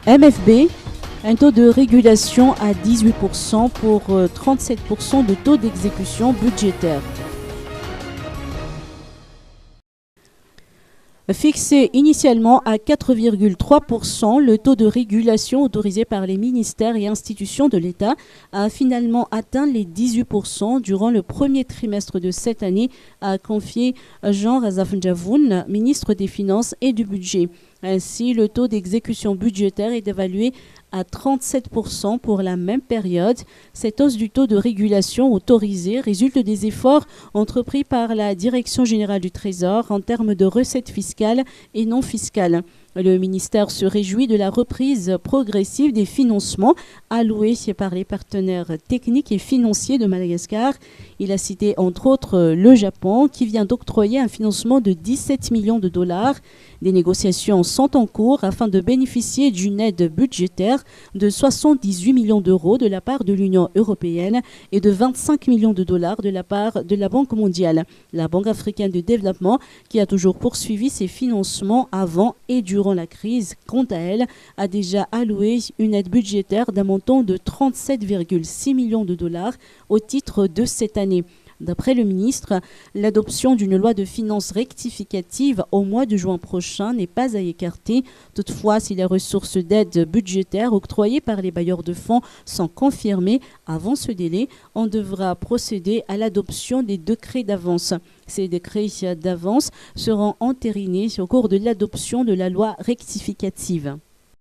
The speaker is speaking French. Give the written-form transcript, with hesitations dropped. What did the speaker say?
MFB, un taux de régulation à 18% pour 37% de taux d'exécution budgétaire. Fixé initialement à 4,3%, le taux de régulation autorisé par les ministères et institutions de l'État a finalement atteint les 18% durant le premier trimestre de cette année, a confié Jean Razaf-Njavoun, ministre des Finances et du Budget. Ainsi, le taux d'exécution budgétaire est évalué à 37% pour la même période. Cette hausse du taux de régulation autorisé résulte des efforts entrepris par la Direction générale du Trésor en termes de recettes fiscales et non fiscales. Le ministère se réjouit de la reprise progressive des financements alloués par les partenaires techniques et financiers de Madagascar. Il a cité entre autres le Japon qui vient d'octroyer un financement de 17 millions de dollars. Des négociations sont en cours afin de bénéficier d'une aide budgétaire de 78 millions d'euros de la part de l'Union européenne et de 25 millions de dollars de la part de la Banque mondiale. La Banque africaine de développement, qui a toujours poursuivi ses financements avant et durant la crise, quant à elle, a déjà alloué une aide budgétaire d'un montant de 37,6 millions de dollars au titre de cette année. D'après le ministre, l'adoption d'une loi de finances rectificative au mois de juin prochain n'est pas à écarter. Toutefois, si les ressources d'aide budgétaire octroyées par les bailleurs de fonds sont confirmées avant ce délai, on devra procéder à l'adoption des décrets d'avance. Ces décrets d'avance seront entérinés au cours de l'adoption de la loi rectificative.